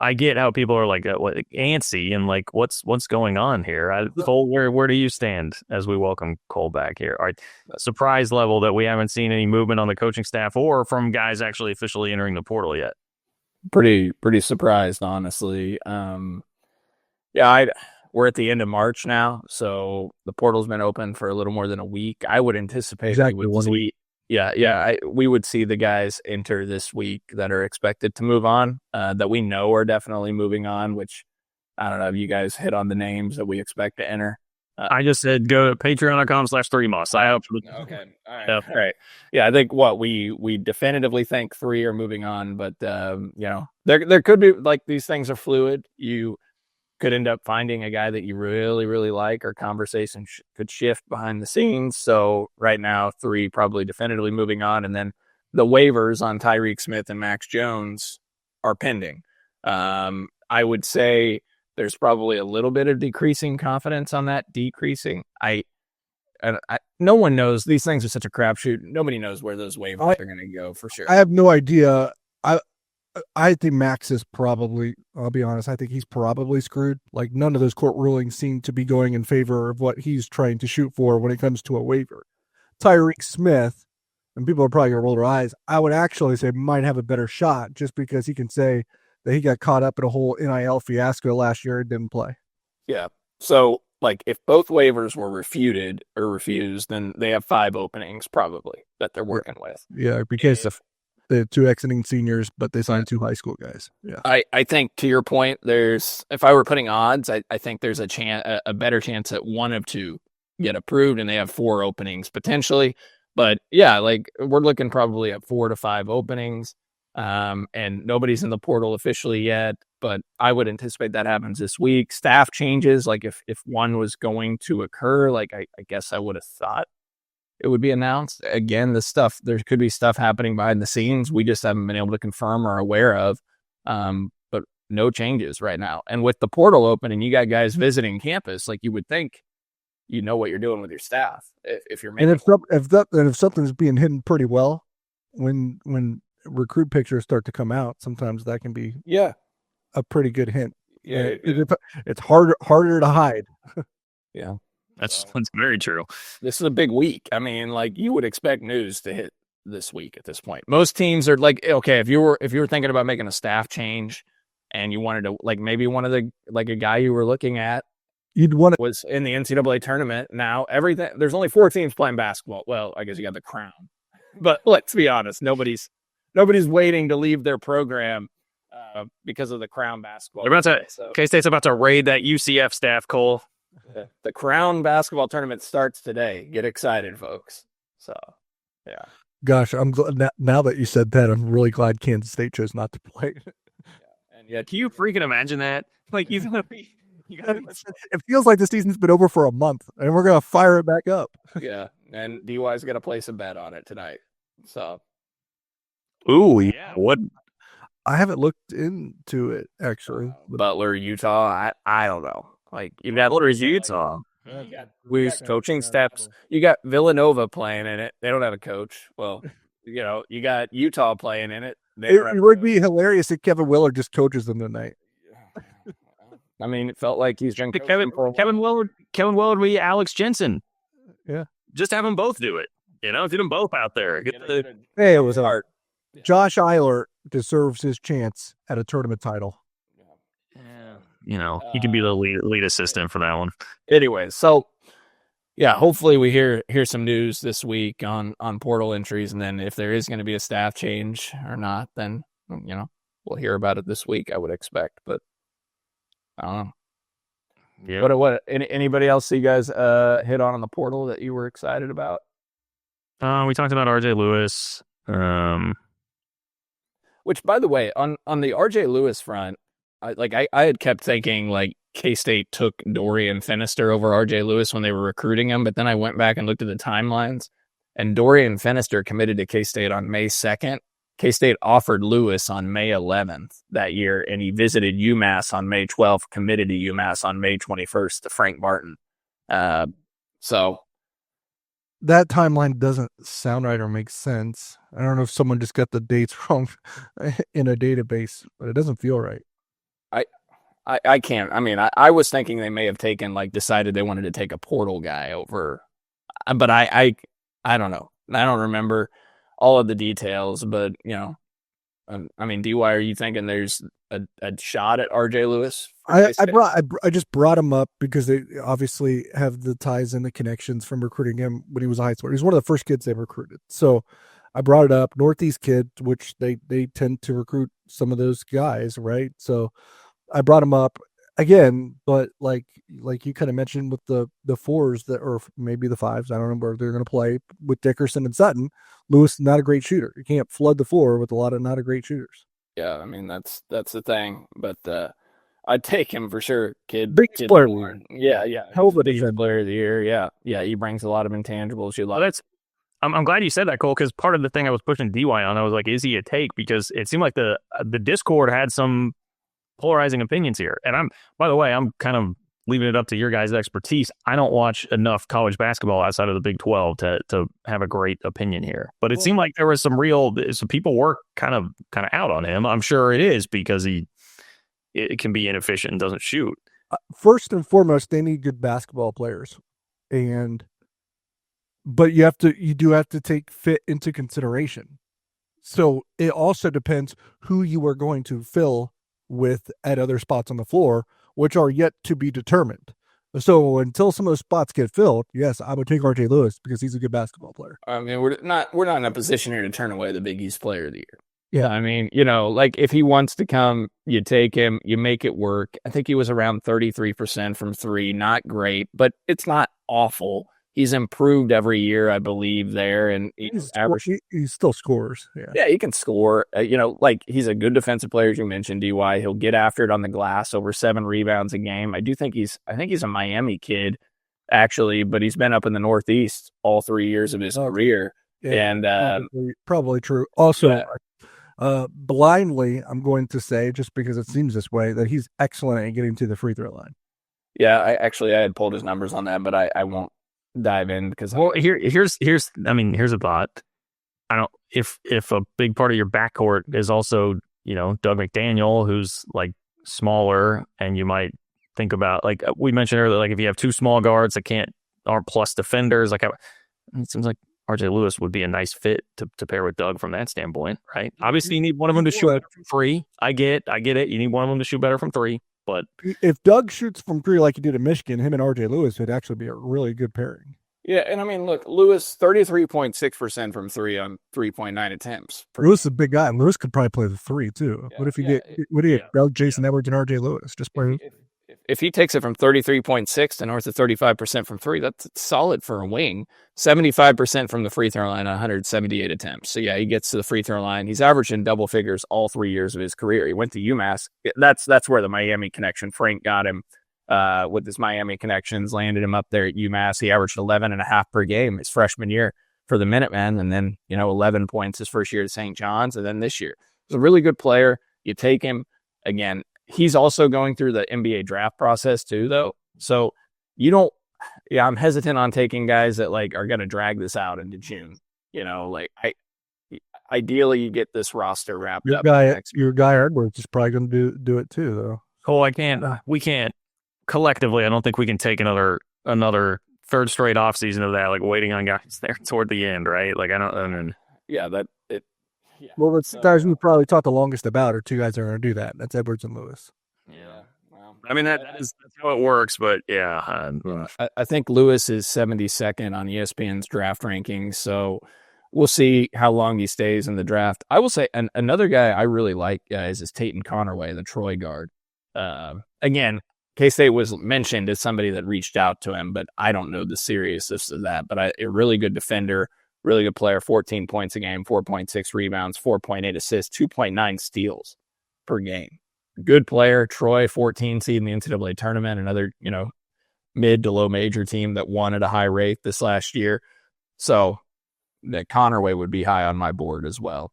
Speaker 1: I get how people are like antsy and like what's going on here. Cole, where do you stand as we welcome Cole back here? All right, surprise level that we haven't seen any movement on the coaching staff or from guys actually officially entering the portal yet.
Speaker 3: Pretty surprised, honestly. We're at the end of March now, so the portal's been open for a little more than a week. I would anticipate
Speaker 2: exactly 1 week.
Speaker 3: We would see the guys enter this week that are expected to move on, that we know are definitely moving on, which I don't know if you guys hit on the names that we expect to enter.
Speaker 1: I just said go to patreon.com/3moss. I hope.
Speaker 3: Okay. All right. All right. Yeah, I think we definitively think 3 are moving on, but there could be, like, these things are fluid. You could end up finding a guy that you really, really like, or conversation could shift behind the scenes. So right now, 3 probably definitively moving on. And then the waivers on Tyreek Smith and Max Jones are pending. I would say there's probably a little bit of decreasing confidence on that. No one knows. These things are such a crapshoot. Nobody knows where those waivers are going to go for sure.
Speaker 2: I have no idea. I think Max is probably, I'll be honest, I think he's probably screwed. Like, none of those court rulings seem to be going in favor of what he's trying to shoot for when it comes to a waiver. Tyreek Smith, and people are probably going to roll their eyes, I would actually say might have a better shot just because he can say that he got caught up in a whole NIL fiasco last year and didn't play.
Speaker 3: Yeah. So, like, if both waivers were refuted or refused, then they have 5 openings probably that they're working with.
Speaker 2: Yeah, because they had 2 exiting seniors, but they signed 2 high school guys. Yeah,
Speaker 3: I think, to your point, if I were putting odds, I think there's a better chance that 1 of 2 get approved, and they have 4 openings potentially. But yeah, like, we're looking probably at 4 to 5 openings, and nobody's in the portal officially yet. But I would anticipate that happens this week. Staff changes, like if one was going to occur, like I guess I would have thought it would be announced. Again, there could be stuff happening behind the scenes we just haven't been able to confirm or aware of. But no changes right now. And with the portal open and you got guys visiting campus, like, you would think you know what you're doing with your staff if you're making.
Speaker 2: And if something's being hidden pretty well, when recruit pictures start to come out, sometimes that can be a pretty good hint.
Speaker 3: Yeah,
Speaker 2: it's harder to hide.
Speaker 3: Yeah.
Speaker 1: That's very true.
Speaker 3: This is a big week. I mean, like, you would expect news to hit this week at this point. Most teams are like, okay, if you were thinking about making a staff change and you wanted to, like, maybe one of the, like, a guy you were looking at was in the NCAA tournament. Now there's only 4 teams playing basketball. Well, I guess you got the Crown, but let's be honest, nobody's waiting to leave their program because of the Crown basketball.
Speaker 1: K-State's about to raid that UCF staff, Cole.
Speaker 3: The Crown basketball tournament starts today. Get excited, folks. So, yeah.
Speaker 2: Gosh, I'm glad now that you said that. I'm really glad Kansas State chose not to play.
Speaker 3: And yet,
Speaker 1: can you freaking imagine that? Like, it
Speaker 2: feels like the season's been over for a month, and we're gonna fire it back up.
Speaker 3: Yeah, and DY's gonna place a bet on it tonight. So,
Speaker 1: ooh, yeah. What?
Speaker 2: I haven't looked into it actually.
Speaker 3: Butler, Utah. I don't know. Like, you've got
Speaker 1: Utah.
Speaker 3: Weird coaching steps. You got Villanova playing in it. They don't have a coach. Well, you got Utah playing in it.
Speaker 2: It would be hilarious if Kevin Willard just coaches them tonight.
Speaker 3: I mean, it felt like he's drinking.
Speaker 1: Kevin Willard would be Alex Jensen.
Speaker 2: Yeah,
Speaker 1: just have them both do it. Get them both out there.
Speaker 2: Hey, it was art. Josh Eiler deserves his chance at a tournament title.
Speaker 1: He can be the lead assistant for that one.
Speaker 3: Anyways, so yeah, hopefully we hear some news this week on portal entries, and then if there is going to be a staff change or not, then we'll hear about it this week, I would expect. But I don't know. Yeah. What anybody else you guys hit on the portal that you were excited about?
Speaker 1: We talked about RJ Lewis.
Speaker 3: Which, by the way, on the RJ Lewis front, I had kept thinking like K-State took Dorian Finister over RJ Lewis when they were recruiting him, but then I went back and looked at the timelines, and Dorian Finister committed to K-State on May 2nd. K-State offered Lewis on May 11th that year, and he visited UMass on May 12th, committed to UMass on May 21st to Frank Martin. So
Speaker 2: that timeline doesn't sound right or make sense. I don't know if someone just got the dates wrong in a database, but it doesn't feel right.
Speaker 3: I can't. I mean, I was thinking they may have decided they wanted to take a portal guy over, but I don't know. I don't remember all of the details, but I mean, DY, are you thinking there's a shot at RJ Lewis?
Speaker 2: I just brought him up because they obviously have the ties and the connections from recruiting him when he was a high schooler. He was one of the first kids they recruited. So I brought it up. Northeast kid, which they tend to recruit some of those guys, right? So I brought him up again, but like you kind of mentioned with the fours or maybe the fives, I don't know where they're going to play with Dickerson and Sutton. Lewis, not a great shooter. You can't flood the floor with a lot of not a great shooters.
Speaker 3: Yeah, I mean that's the thing, but I'd take him for sure.
Speaker 2: Biggest player.
Speaker 3: Yeah.
Speaker 2: Hell of a
Speaker 3: biggest player of the year. Yeah. He brings a lot of intangibles.
Speaker 1: I'm glad you said that, Cole, because part of the thing I was pushing DY on, I was like, is he a take? Because it seemed like the Discord had some polarizing opinions here. And by the way, I'm kind of leaving it up to your guys' expertise. I don't watch enough college basketball outside of the Big 12 to have a great opinion here. But it seemed like there was some people were kind of out on him. I'm sure it is because it can be inefficient and doesn't shoot.
Speaker 2: First and foremost, they need good basketball players. But you do have to take fit into consideration. So it also depends who you are going to fill with at other spots on the floor, which are yet to be determined. So until some of those spots get filled, yes, I would take RJ Lewis because he's a good basketball player.
Speaker 3: I mean, we're not in a position here to turn away the Big East Player of the Year.
Speaker 2: Yeah,
Speaker 3: I mean, like if he wants to come, you take him, you make it work. I think he was around 33% from three, not great, but it's not awful. He's improved every year, I believe, there, and
Speaker 2: he still scores.
Speaker 3: Yeah, he can score. Like he's a good defensive player, as you mentioned, DY. He'll get after it on the glass, over 7 rebounds a game. I think he's a Miami kid, actually, but he's been up in the Northeast all 3 years of his career.
Speaker 2: Yeah, and probably true. Also, blindly, I'm going to say, just because it seems this way, that he's excellent at getting to the free throw line.
Speaker 3: Yeah, I had pulled his numbers on that, but I won't dive in because
Speaker 1: here's a thought. I don't if a big part of your backcourt is also Doug McDaniel, who's like smaller, and you might think about, like we mentioned earlier, like if you have 2 small guards that aren't plus defenders, like it seems like RJ Lewis would be a nice fit to pair with Doug from that standpoint, right? Obviously, you need one of them to shoot better from 3. I get it. You need one of them to shoot better from 3. But
Speaker 2: if Doug shoots from 3 like he did in Michigan, him and RJ Lewis would actually be a really good pairing.
Speaker 3: Yeah, and I mean, look, Lewis 33.6% from 3 on 3.9 attempts.
Speaker 2: Lewis is a big guy, and Lewis could probably play the 3 too.
Speaker 3: Yeah,
Speaker 2: what if you get Jason Edwards and RJ Lewis? Just play.
Speaker 3: If he takes it from 33.6 to north of 35% from 3, that's solid for a wing. 75% from the free throw line, 178 attempts. So yeah, he gets to the free throw line. He's averaging double figures all 3 years of his career. He went to UMass. That's where the Miami connection. Frank got him with his Miami connections, landed him up there at UMass. He averaged 11.5 per game his freshman year for the Minutemen, and then 11 points his first year at St. John's, and then this year. He's a really good player. You take him again. He's also going through the NBA draft process too, though. So I'm hesitant on taking guys that are going to drag this out into June. Ideally you get this roster wrapped up.
Speaker 2: Your guy Edwards is probably going to do it too, though.
Speaker 1: Cole, we can't collectively. I don't think we can take another third straight off season of that, waiting on guys there toward the end, right?
Speaker 2: Well, the guys we probably talked the longest about are 2 guys that are going to do that. That's Edwards and Lewis.
Speaker 1: Yeah. Well, I mean, that's how it works, but yeah.
Speaker 3: I think Lewis is 72nd on ESPN's draft rankings, so we'll see how long he stays in the draft. I will say another guy I really like is Tatum Connerway, the Troy guard. Again, K-State was mentioned as somebody that reached out to him, but I don't know the seriousness of that. But a really good defender, Really good player, 14 points a game, 4.6 rebounds, 4.8 assists, 2.9 steals per game. Good player. Troy, 14 seed in the NCAA tournament, another, mid to low major team that won at a high rate this last year. So that Connerway would be high on my board as well.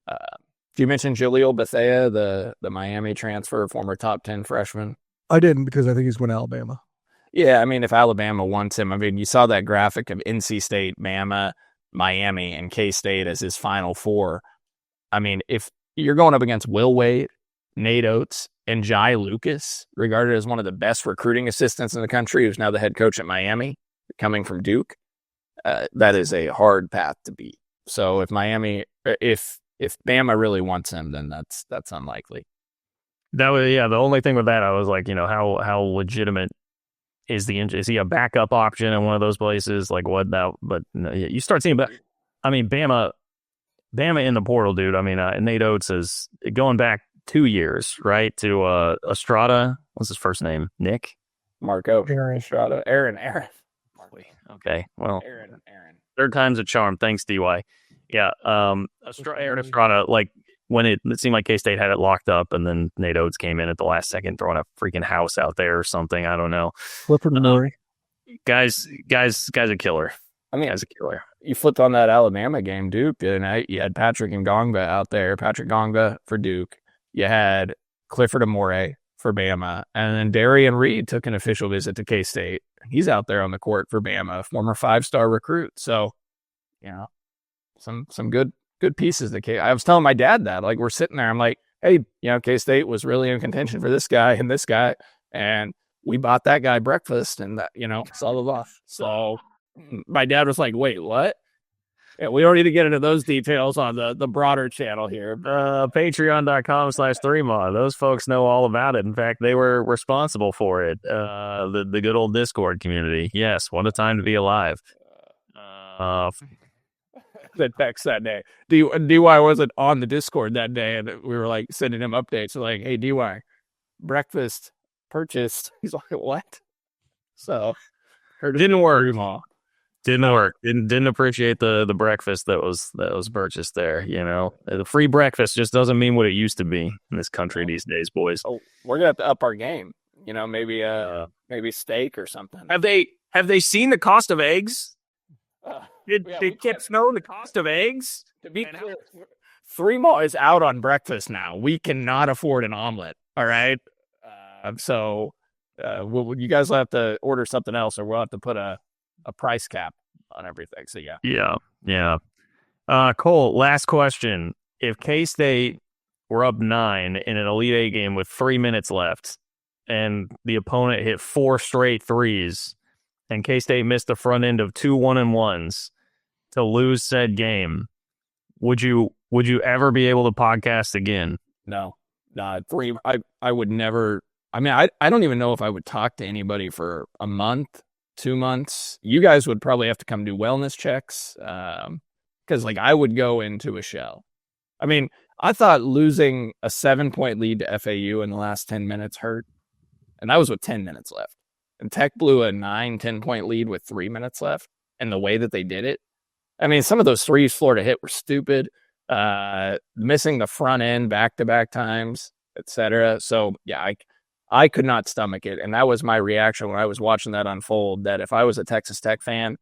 Speaker 3: Did you mention Jaleel Bethea, the Miami transfer, former top 10 freshman?
Speaker 2: I didn't because I think he's going to Alabama.
Speaker 3: Yeah, I mean, if Alabama wants him, I mean, you saw that graphic of NC State, Bama, Miami, and K-State as his final four. I mean, if you're going up against Will Wade, Nate Oates, and Jai Lucas, regarded as one of the best recruiting assistants in the country, who's now the head coach at Miami, coming from Duke, that is a hard path to beat. So if Bama really wants him, then that's unlikely.
Speaker 1: That was, the only thing with that, I was like, how legitimate is he a backup option in one of those places? Like what that, but no, you start seeing, but I mean, Bama in the portal, dude. I mean, Nate Oates is going back 2 years, right? To Estrada. What's his first name? Nick?
Speaker 3: Marco. Estrada. Aaron.
Speaker 1: Okay. Well,
Speaker 3: Aaron.
Speaker 1: Third time's a charm. Thanks, DY. Yeah. Aaron Estrada, like when it seemed like K-State had it locked up, and then Nate Oates came in at the last second, throwing a freaking house out there or something. I don't know.
Speaker 2: Clifford Murray.
Speaker 1: Guy's a killer.
Speaker 3: I mean,
Speaker 1: guy's a killer.
Speaker 3: You flipped on that Alabama game, Duke, and you had Patrick Ngongba out there. Patrick Ngongba for Duke. You had Clifford Amore for Bama, and then Darian Reed took an official visit to K-State. He's out there on the court for Bama, former 5-star recruit. So, some good pieces. I was telling my dad that, like, we're sitting there, I'm like, hey, K-State was really in contention for this guy and this guy, and we bought that guy breakfast, and that, blah, blah, blah. So my dad was like, wait, what? Yeah, we don't need to get into those details on the broader channel here.
Speaker 1: Patreon.com/3mod. Those folks know all about it. In fact, they were responsible for it. The good old Discord community. Yes, what a time to be alive.
Speaker 3: The text that day. DY wasn't on the Discord that day, and we were like sending him updates. So like, hey, DY, breakfast purchased. He's like, what? So
Speaker 1: didn't work. Didn't work. Didn't appreciate the breakfast that was purchased there. The free breakfast just doesn't mean what it used to be in this country these days, boys.
Speaker 3: Oh, we're gonna have to up our game. Maybe steak or something.
Speaker 1: Have they seen the cost of eggs? Did Kips know the cost of eggs?
Speaker 3: To be clear, 3mod is out on breakfast now. We cannot afford an omelet. All right. So you guys will have to order something else, or we'll have to put a price cap on everything. So yeah. Cole,
Speaker 1: last question. If K-State were up 9 in an Elite Eight game with 3 minutes left, and the opponent hit 4 straight threes, and K-State missed the front end of 2 1-and-1s to lose said game, would you ever be able to podcast again?
Speaker 3: No, not 3. I would never. I mean, I don't even know if I would talk to anybody for a month, 2 months. You guys would probably have to come do wellness checks, because like I would go into a shell. I mean, I thought losing a 7-point lead to FAU in the last 10 minutes hurt, and that was with 10 minutes left. And Tech blew a 9-10-point lead with 3 minutes left, and the way that they did it, I mean, some of those threes Florida hit were stupid. Missing the front end back-to-back times, etc. So yeah, I could not stomach it, and that was my reaction when I was watching that unfold, that if I was a Texas Tech fan,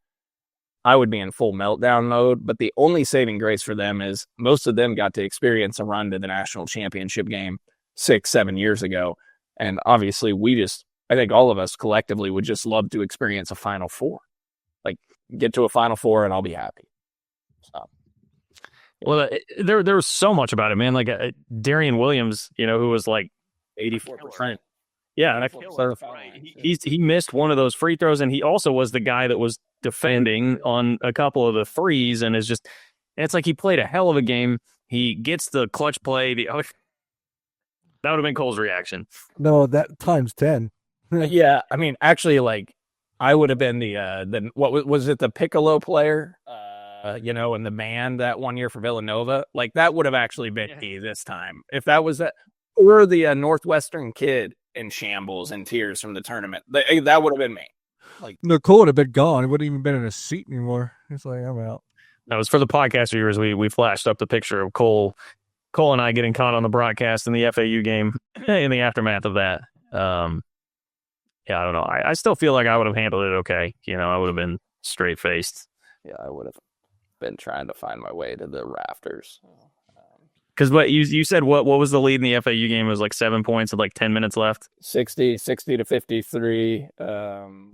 Speaker 3: I would be in full meltdown mode. But the only saving grace for them is most of them got to experience a run to the national championship game 6-7 years ago. And obviously I think all of us collectively would just love to experience a Final Four. Like, get to a Final Four and I'll be happy. So.
Speaker 1: Well, there was so much about it, man. Like Darian Williams, who was like
Speaker 3: 84%.
Speaker 1: Yeah, and I feel right. He missed one of those free throws, and he also was the guy that was defending on a couple of the threes, and it's like he played a hell of a game. He gets the clutch play. That would have been Cole's reaction.
Speaker 2: No, that times 10.
Speaker 3: Yeah, I mean, actually, like I would have been the what was it, the Piccolo player, and the man that 1 year for Villanova. Like that would have actually been me this time if that was that, or the Northwestern kid in shambles and tears from the tournament. That would have been me. Like,
Speaker 2: Nicole would have been gone. He wouldn't even been in a seat anymore. He's like, I'm out.
Speaker 1: That was for the podcast viewers. We flashed up the picture of Cole and I getting caught on the broadcast in the FAU game in the aftermath of that. Yeah, I don't know. I still feel like I would have handled it okay. I would have been straight faced.
Speaker 3: yeah, I would have been trying to find my way to the rafters.
Speaker 1: Because what you said, what was the lead in the FAU game? It was like 7 points with like 10 minutes left.
Speaker 3: 60 to 53,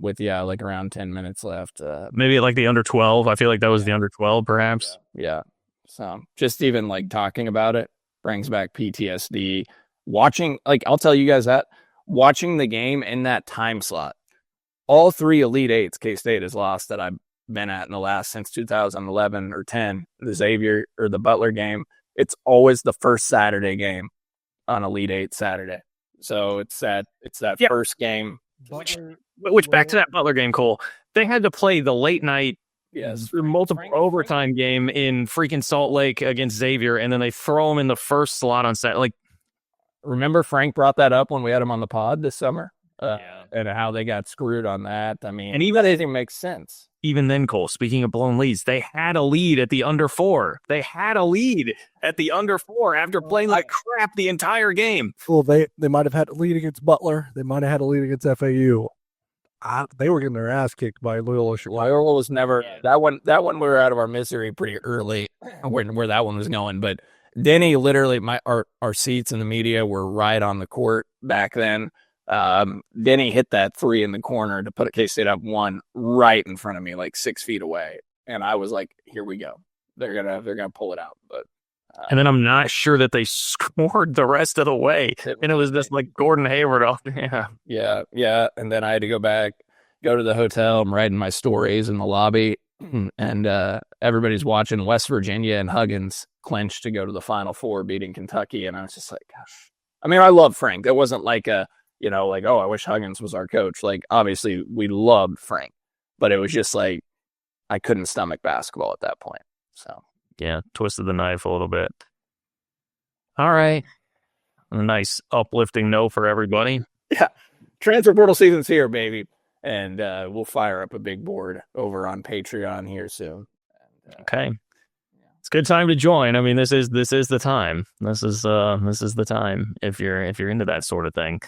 Speaker 3: with like around 10 minutes left.
Speaker 1: Maybe like the under 12. I feel like that was the under 12, perhaps.
Speaker 3: Yeah. So just even like talking about it brings back PTSD. Watching, I'll tell you guys that watching the game in that time slot, all 3 Elite Eights K-State has lost that I've been at in the last since 2011 or 10. The Xavier or the Butler game. It's always the first Saturday game on Elite Eight Saturday. So it's that first game.
Speaker 1: Which back to that Butler game, Cole. They had to play the late night, multiple overtime game in freaking Salt Lake against Xavier, and then they throw them in the first slot on Saturday. Like,
Speaker 3: remember Frank brought that up when we had him on the pod this summer, and how they got screwed on that. I mean,
Speaker 1: and even
Speaker 3: anything makes sense.
Speaker 1: Even then, Cole, speaking of blown leads, they had a lead at the under 4. They had a lead at the under 4 after playing like crap the entire game.
Speaker 2: Well, they might have had a lead against Butler. They might have had a lead against FAU. They were getting their ass kicked by Loyola Chicago.
Speaker 3: Loyola was never that one. That one we were out of our misery pretty early where that one was going. But Denny, literally, our seats in the media were right on the court back then. Denny hit that 3 in the corner to put K-State up 1 right in front of me, like 6 feet away. And I was like, here we go. They're gonna pull it out. But
Speaker 1: and then I'm not sure that they scored the rest of the way. And it was just like Gordon Hayward off.
Speaker 3: Yeah. And then I had to go to the hotel. I'm writing my stories in the lobby, and everybody's watching West Virginia and Huggins clinch to go to the Final Four, beating Kentucky. And I was just like, gosh. I mean, I love Frank. That wasn't like I wish Huggins was our coach. Like, obviously, we loved Frank, but it was just like I couldn't stomach basketball at that point. So,
Speaker 1: yeah, twisted the knife a little bit. All right. A nice uplifting note for everybody.
Speaker 3: Yeah. Transfer portal season's here, baby. And we'll fire up a big board over on Patreon here soon.
Speaker 1: Okay. It's a good time to join. I mean, this is the time. This is the time if you're into that sort of thing.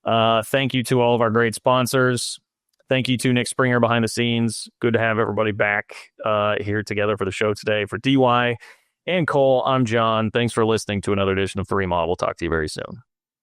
Speaker 1: Thank you to all of our great sponsors. Thank you to Nick Springer behind the scenes. Good to have everybody back here together for the show today. For DY and Cole, I'm John. Thanks for listening to another edition of 3 Mod. We'll talk to you very soon.